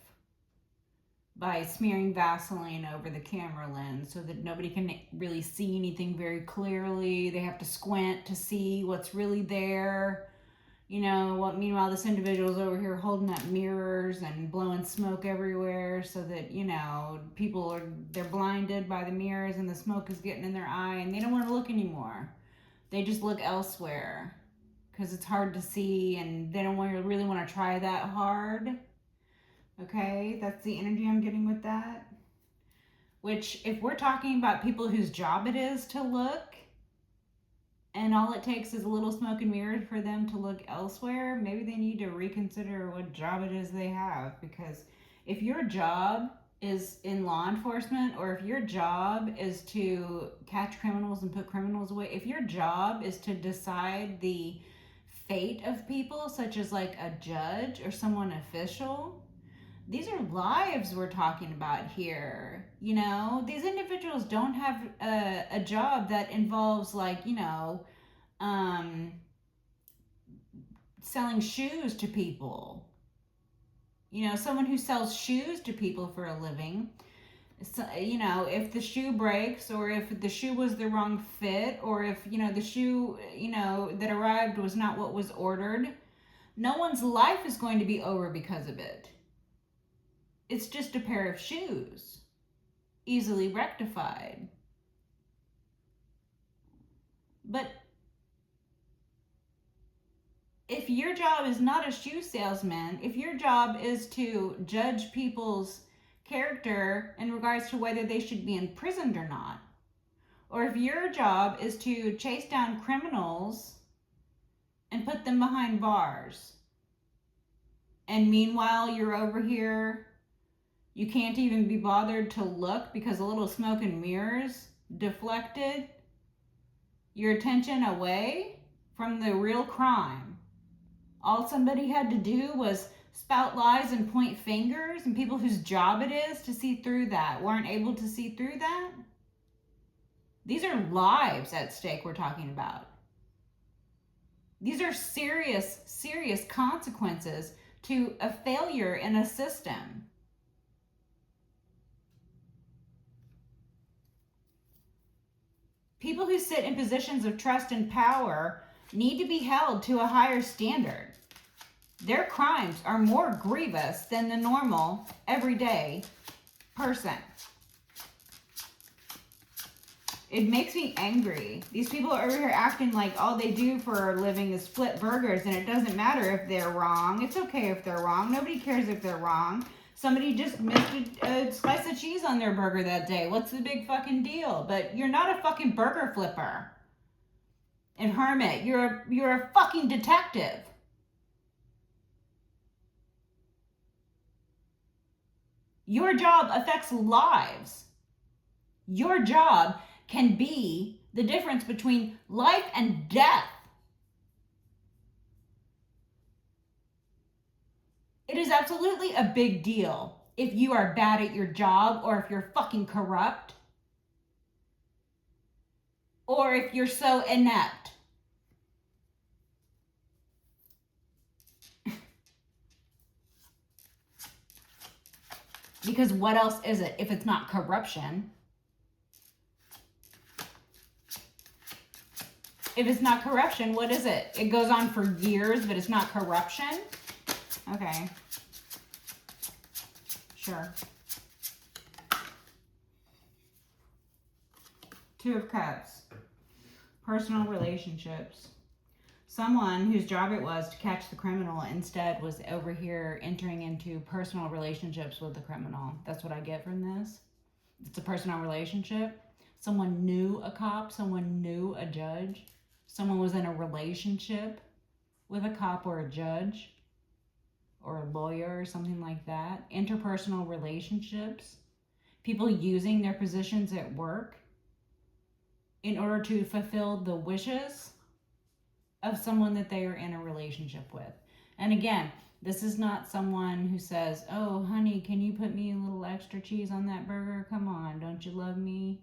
By smearing Vaseline over the camera lens so that nobody can really see anything very clearly. They have to squint to see what's really there. Meanwhile, this individual's over here holding up mirrors and blowing smoke everywhere so that, they're blinded by the mirrors and the smoke is getting in their eye and they don't want to look anymore. They just look elsewhere because it's hard to see and they don't really want to try that hard. Okay, that's the energy I'm getting with that. Which, if we're talking about people whose job it is to look, and all it takes is a little smoke and mirrors for them to look elsewhere, maybe they need to reconsider what job it is they have. Because if your job is in law enforcement, or if your job is to catch criminals and put criminals away, if your job is to decide the fate of people, such as like a judge or someone official, these are lives we're talking about here. These individuals don't have a job that involves selling shoes to people. Someone who sells shoes to people for a living, if the shoe breaks, or if the shoe was the wrong fit, or if, the shoe, that arrived was not what was ordered, no one's life is going to be over because of it. It's just a pair of shoes, easily rectified. But if your job is not a shoe salesman, if your job is to judge people's character in regards to whether they should be imprisoned or not, or if your job is to chase down criminals and put them behind bars, and meanwhile you're over here, you can't even be bothered to look because a little smoke and mirrors deflected your attention away from the real crime. All somebody had to do was spout lies and point fingers, and people whose job it is to see through that weren't able to see through that. These are lives at stake we're talking about. These are serious, serious consequences to a failure in a system. People who sit in positions of trust and power need to be held to a higher standard. Their crimes are more grievous than the normal, everyday person. It makes me angry. These people are over here acting like all they do for a living is flip burgers, and it doesn't matter if they're wrong. It's okay if they're wrong. Nobody cares if they're wrong. Somebody just missed a slice of cheese on their burger that day. What's the big fucking deal? But you're not a fucking burger flipper. And Hermit, you're a fucking detective. Your job affects lives. Your job can be the difference between life and death. It is absolutely a big deal if you are bad at your job, or if you're fucking corrupt, or if you're so inept. Because what else is it if it's not corruption? If it's not corruption, what is it? It goes on for years, but it's not corruption? Okay. Sure. Two of Cups. Personal relationships. Someone whose job it was to catch the criminal instead was over here entering into personal relationships with the criminal. That's what I get from this. It's a personal relationship. Someone knew a cop. Someone knew a judge. Someone was in a relationship with a cop or a judge or a lawyer or something like that. Interpersonal relationships. People using their positions at work in order to fulfill the wishes of someone that they are in a relationship with. And again, this is not someone who says, oh, honey, can you put me a little extra cheese on that burger? Come on, don't you love me?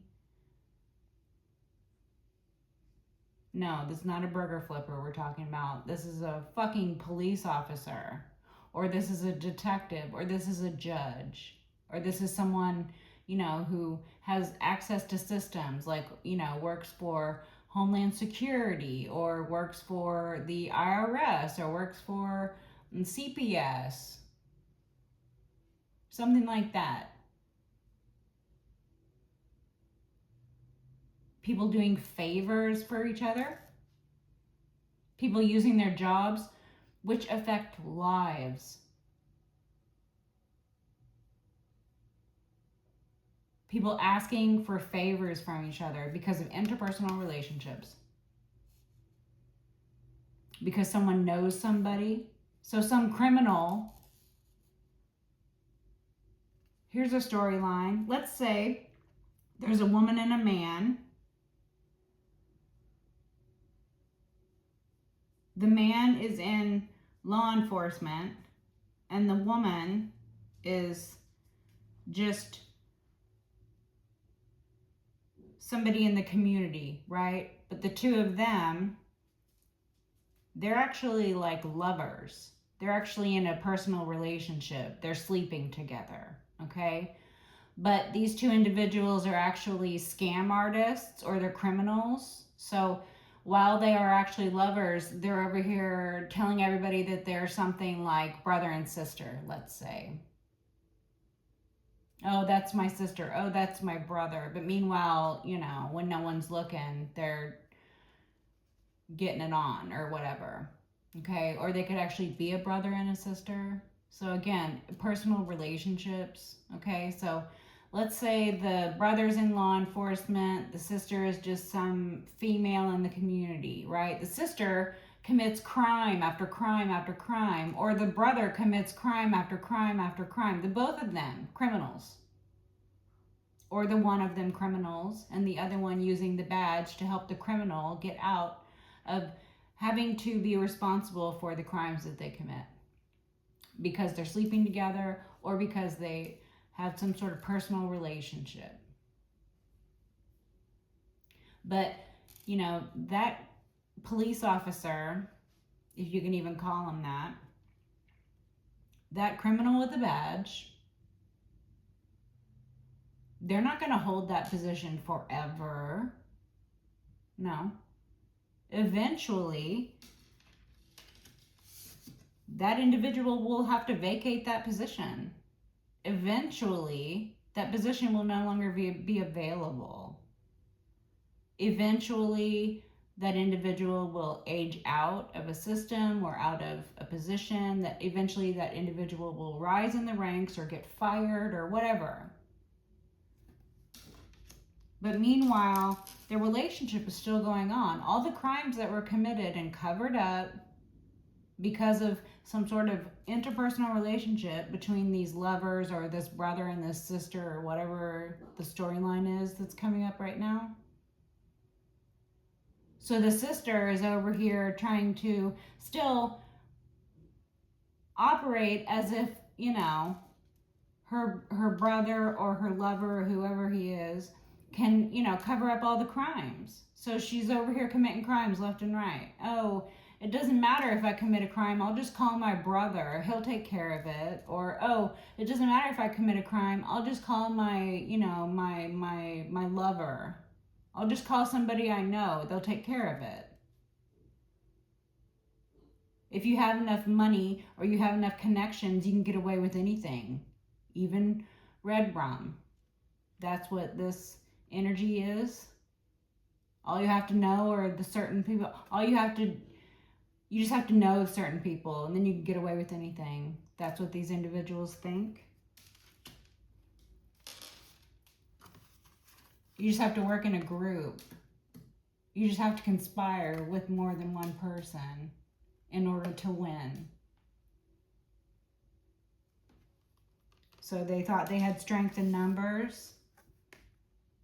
No, this is not a burger flipper we're talking about. This is a fucking police officer, or this is a detective, or this is a judge, or this is someone, you know, who has access to systems, like, you know, works for Homeland Security, or works for the IRS, or works for CPS. Something like that. People doing favors for each other. People using their jobs, which affect lives. People asking for favors from each other because of interpersonal relationships. Because someone knows somebody. So some criminal. Here's a storyline. Let's say there's a woman and a man. The man is in law enforcement, and the woman is just somebody in the community, right? But the two of them, they're actually like lovers. They're actually in a personal relationship. They're sleeping together, okay? But these two individuals are actually scam artists, or they're criminals. So while they are actually lovers, they're over here telling everybody that they're something like brother and sister, let's say. Oh, that's my sister. Oh, that's my brother. But meanwhile, you know, when no one's looking, they're getting it on or whatever. Okay? Or they could actually be a brother and a sister. So again, personal relationships. Okay? So let's say the brother's in law enforcement, the sister is just some female in the community, right? The sister commits crime after crime after crime, or the brother commits crime after crime after crime. The both of them criminals. Or the one of them criminals, and the other one using the badge to help the criminal get out of having to be responsible for the crimes that they commit because they're sleeping together or because they have some sort of personal relationship. But, you know, that police officer, if you can even call him that criminal with a badge, they're not going to hold that position forever. No. Eventually, that individual will have to vacate that position. Eventually, that position will no longer be available. Eventually, that individual will age out of a system or out of a position. That eventually that individual will rise in the ranks or get fired or whatever. But meanwhile, their relationship is still going on. All the crimes that were committed and covered up because of some sort of interpersonal relationship between these lovers or this brother and this sister or whatever the storyline is that's coming up right now. So the sister is over here trying to still operate as if, you know, her brother or her lover or whoever he is can, you know, cover up all the crimes. So she's over here committing crimes left and right. Oh, it doesn't matter if I commit a crime, I'll just call my brother, he'll take care of it. Or, oh, it doesn't matter if I commit a crime, I'll just call my, you know, my lover. I'll just call somebody I know, they'll take care of it. If you have enough money or you have enough connections, you can get away with anything. Even red rum. That's what this energy is. All you have to know are the certain people. You just have to know certain people and then you can get away with anything. That's what these individuals think. You just have to work in a group. You just have to conspire with more than one person in order to win. So they thought they had strength in numbers,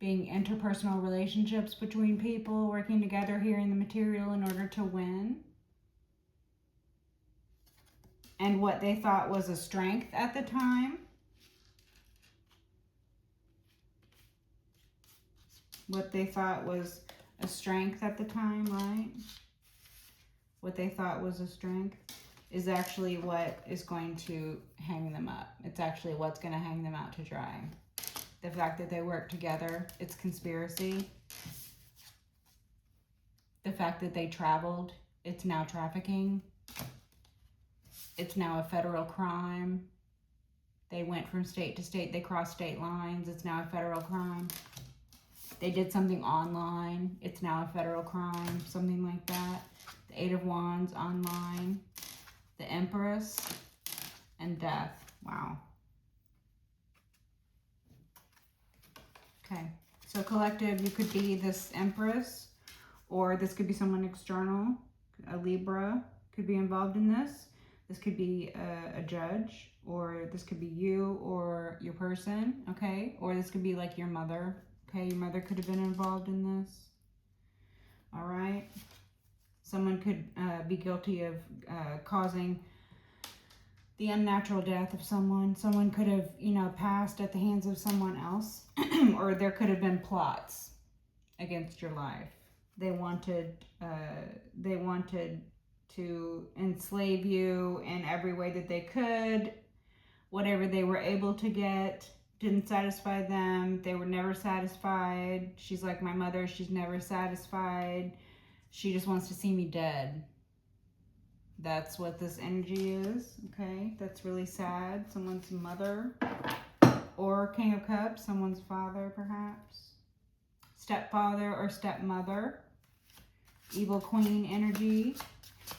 being interpersonal relationships between people, working together here in the material in order to win. And what they thought was a strength at the time. What they thought was a strength at the time, right? What they thought was a strength is actually what is going to hang them up. It's actually what's going to hang them out to dry. The fact that they work together, it's conspiracy. The fact that they traveled, it's now trafficking. It's now a federal crime. They went from state to state, they crossed state lines, it's now a federal crime. They did something online, it's now a federal crime, something like that. The Eight of Wands online, the Empress, and Death. Wow. Okay, so collective, you could be this Empress, or this could be someone external. A Libra could be involved in this. This could be a judge, or this could be you or your person, okay? Or this could be like your mother, okay? Your mother could have been involved in this, all right? Someone could be guilty of causing the unnatural death of someone. Someone could have, you know, passed at the hands of someone else, or there could have been plots against your life. They wanted to enslave you in every way that they could. Whatever they were able to get didn't satisfy them. They were never satisfied. She's like my mother. She's never satisfied. She just wants to see me dead. That's what this energy is, okay? That's really sad. Someone's mother, or King of Cups, someone's father perhaps. Stepfather or stepmother. Evil Queen energy.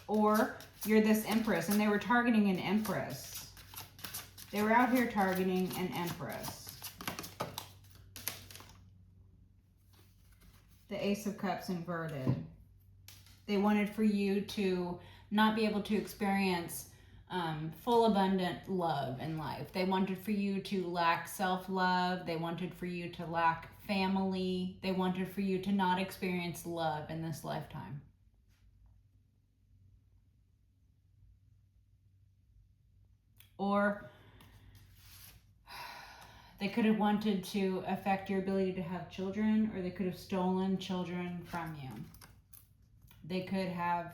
Or you're this Empress, and they were targeting an Empress. They were out here targeting an Empress. The Ace of Cups inverted. They wanted for you to not be able to experience full abundant love in life. They wanted for you to lack self-love. They wanted for you to lack family. They wanted for you to not experience love in this lifetime. Or they could have wanted to affect your ability to have children, or they could have stolen children from you. They could have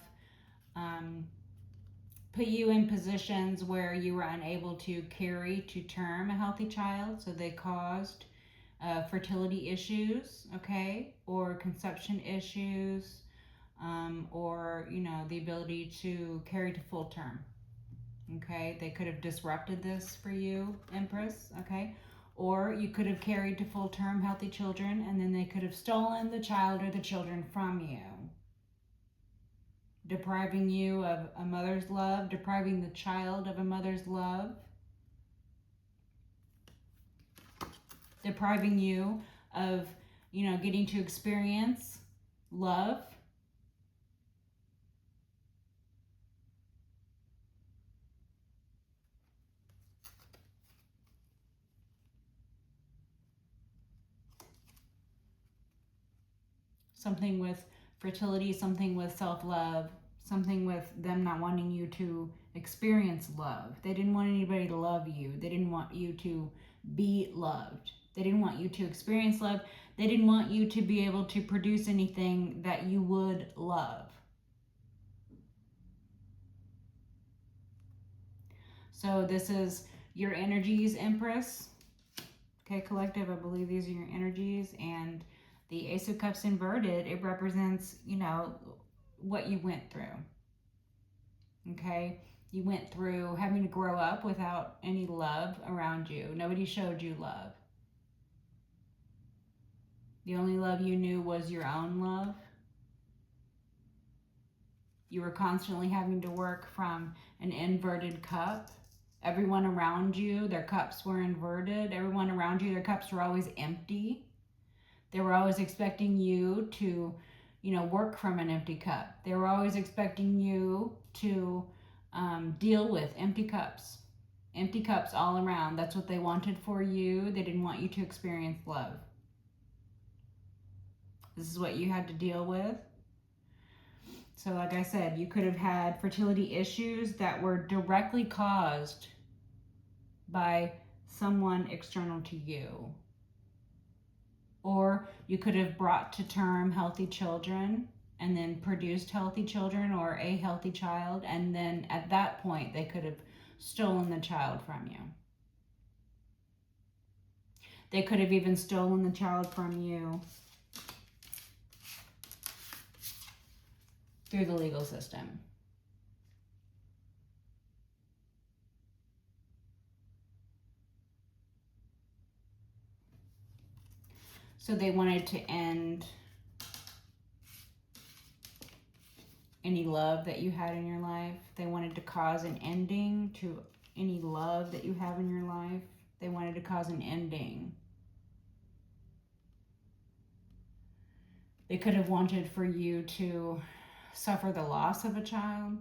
put you in positions where you were unable to carry to term a healthy child, so they caused fertility issues, okay, or conception issues, or, you know, the ability to carry to full term, okay? They could have disrupted this for you, Empress, okay? Or you could have carried to full term healthy children, and then they could have stolen the child or the children from you, depriving you of a mother's love, depriving the child of a mother's love, depriving you of, you know, getting to experience love. Something with fertility, something with self-love, something with them not wanting you to experience love. They didn't want anybody to love you. They didn't want you to be loved. They didn't want you to experience love. They didn't want you to be able to produce anything that you would love. So this is your energies, Empress. Okay, collective, I believe these are your energies. And the Ace of Cups inverted, it represents, you know, what you went through. Okay? You went through having to grow up without any love around you. Nobody showed you love. The only love you knew was your own love. You were constantly having to work from an inverted cup. Everyone around you, their cups were inverted. Everyone around you, their cups were always empty. They were always expecting you to, you know, work from an empty cup. They were always expecting you to deal with empty cups. Empty cups all around. That's what they wanted for you. They didn't want you to experience love. This is what you had to deal with. So like I said, you could have had fertility issues that were directly caused by someone external to you. Or you could have brought to term healthy children and then produced healthy children or a healthy child. And then at that point, they could have stolen the child from you. They could have even stolen the child from you through the legal system. So they wanted to end any love that you had in your life. They wanted to cause an ending to any love that you have in your life. They wanted to cause an ending. They could have wanted for you to suffer the loss of a child.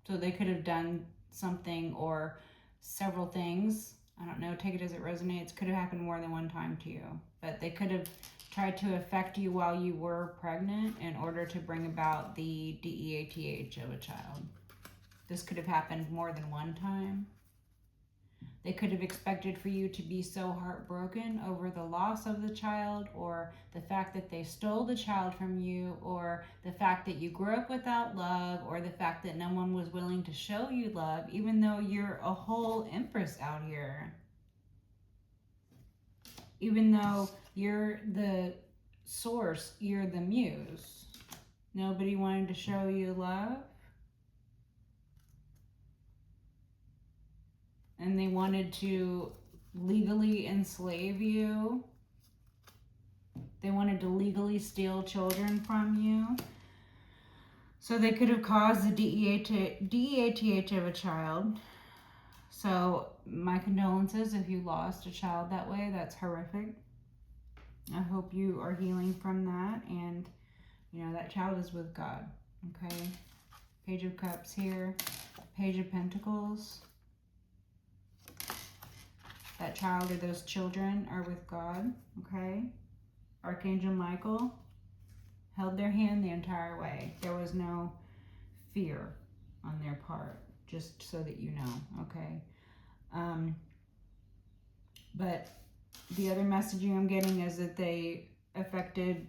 So they could have done something or several things. I don't know, take it as it resonates. Could have happened more than one time to you. But they could have tried to affect you while you were pregnant in order to bring about the DEATH of a child. This could have happened more than one time. They could have expected for you to be so heartbroken over the loss of the child, or the fact that they stole the child from you, or the fact that you grew up without love, or the fact that no one was willing to show you love, even though you're a whole Empress out here. Even though you're the source, you're the muse. Nobody wanted to show you love. And they wanted to legally enslave you. They wanted to legally steal children from you. So they could have caused the DEATH of a child. So my condolences if you lost a child that way. That's horrific. I hope you are healing from that. And, you know, that child is with God. Okay? Page of Cups here. Page of Pentacles. That child or those children are with God, okay? Archangel Michael held their hand the entire way. There was no fear on their part. just so that you know, okay? But the other messaging I'm getting is that they affected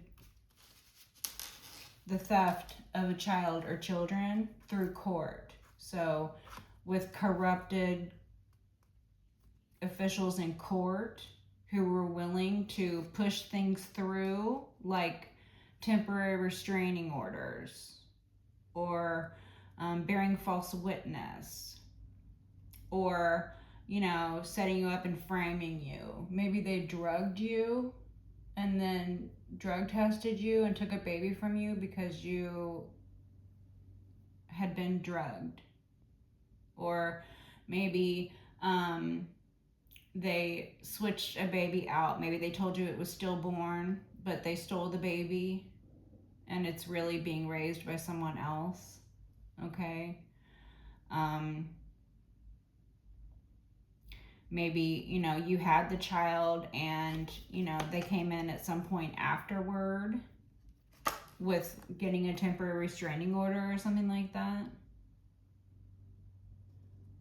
the theft of a child or children through court. So with corrupted officials in court who were willing to push things through, like temporary restraining orders, or bearing false witness, or, you know, setting you up and framing you. Maybe they drugged you and then drug tested you and took a baby from you because you had been drugged. Or maybe they switched a baby out. Maybe they told you it was stillborn, but they stole the baby and it's really being raised by someone else. Okay? Maybe, you know, you had the child and, you know, they came in at some point afterward with getting a temporary restraining order or something like that,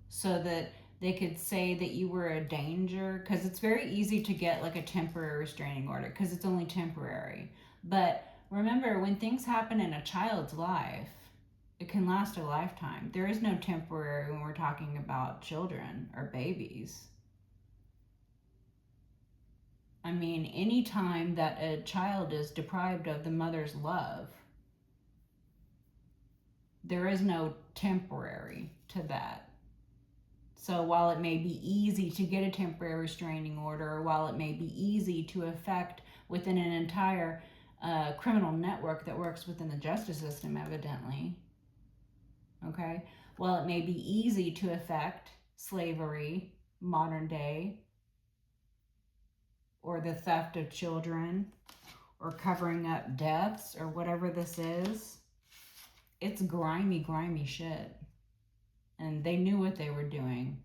so that they could say that you were a danger, because it's very easy to get like a temporary restraining order because it's only temporary. But remember, when things happen in a child's life, it can last a lifetime. There is no temporary when we're talking about children or babies. I mean, any time that a child is deprived of the mother's love, there is no temporary to that. So while it may be easy to get a temporary restraining order, while it may be easy to effect within an entire criminal network that works within the justice system, evidently, okay, while it may be easy to effect slavery, modern day, or the theft of children, or covering up deaths, or whatever this is, it's grimy, grimy shit. And they knew what they were doing.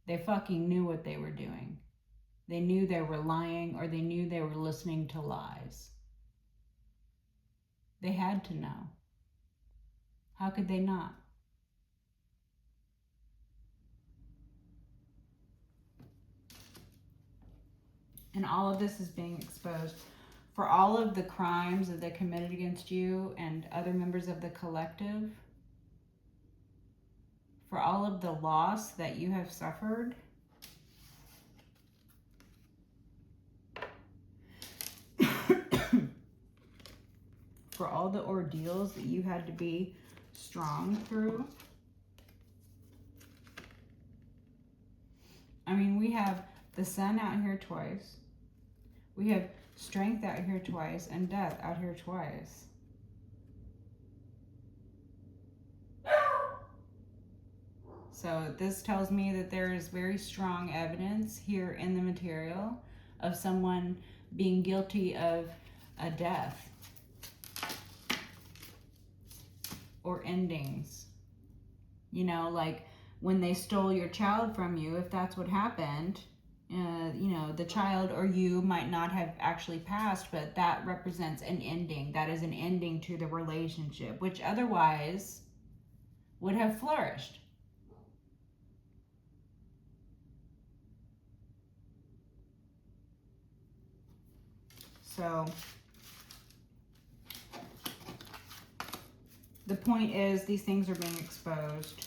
They fucking knew what they were doing. They knew they were lying, or they knew they were listening to lies. They had to know. How could they not? And all of this is being exposed for all of the crimes that they committed against you and other members of the collective, for all of the loss that you have suffered. For all the ordeals that you had to be strong through. I mean, we have the sun out here twice. We have strength out here twice and death out here twice. So this tells me that there is very strong evidence here in the material of someone being guilty of a death or endings. You know, like when they stole your child from you, if that's what happened, you know, the child or you might not have actually passed, but that represents an ending. That is an ending to the relationship, which otherwise would have flourished. So the point is, these things are being exposed.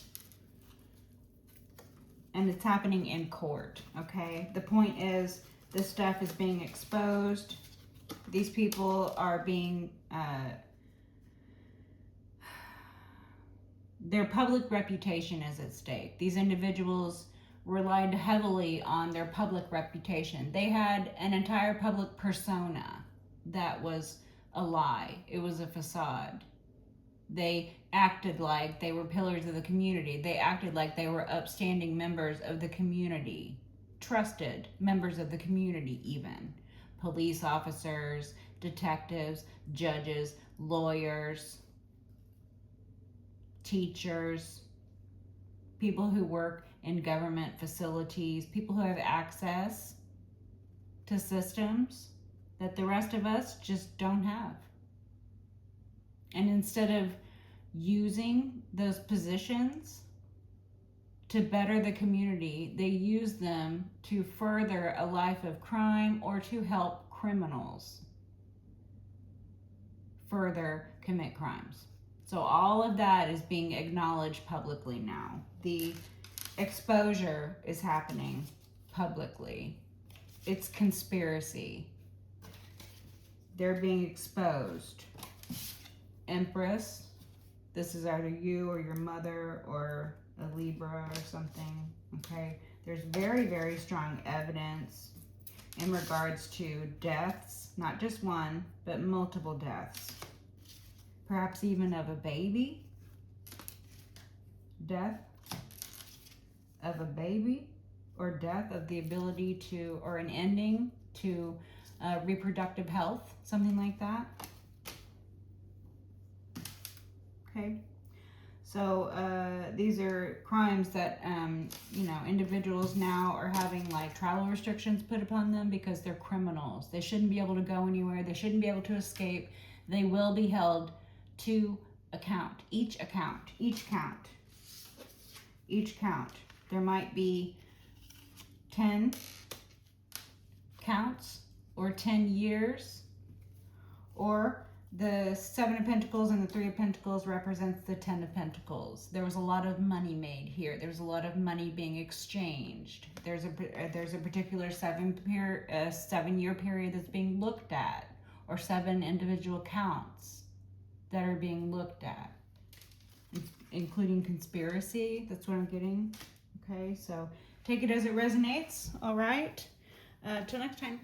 And it's happening in court, okay? The point is, this stuff is being exposed. These people are being, their public reputation is at stake. These individuals relied heavily on their public reputation. They had an entire public persona that was a lie. It was a facade. They acted like they were pillars of the community. They acted like they were upstanding members of the community, trusted members of the community even. Police officers, detectives, judges, lawyers, teachers, people who work in government facilities, people who have access to systems that the rest of us just don't have. And instead of using those positions to better the community. They use them to further a life of crime or to help criminals further commit crimes. So all of that is being acknowledged publicly now. The exposure is happening publicly. It's conspiracy. They're being exposed. Empress, this is either you or your mother or a Libra or something, okay? There's very, very strong evidence in regards to deaths, not just one, but multiple deaths. Perhaps even of a baby. Death of a baby, or death of the ability to, or an ending to reproductive health, something like that. Okay, so these are crimes that individuals now are having like travel restrictions put upon them because they're criminals. They shouldn't be able to go anywhere. They shouldn't be able to escape. They will be held to account. Each count. There might be 10 counts or 10 years, or the 7 of Pentacles and the 3 of Pentacles represents the 10 of Pentacles. There was a lot of money made here. There's a lot of money being exchanged. There's a particular 7-year period that's being looked at, or 7 individual counts that are being looked at, including conspiracy. That's what I'm getting. Okay, so take it as it resonates. All right. Till next time.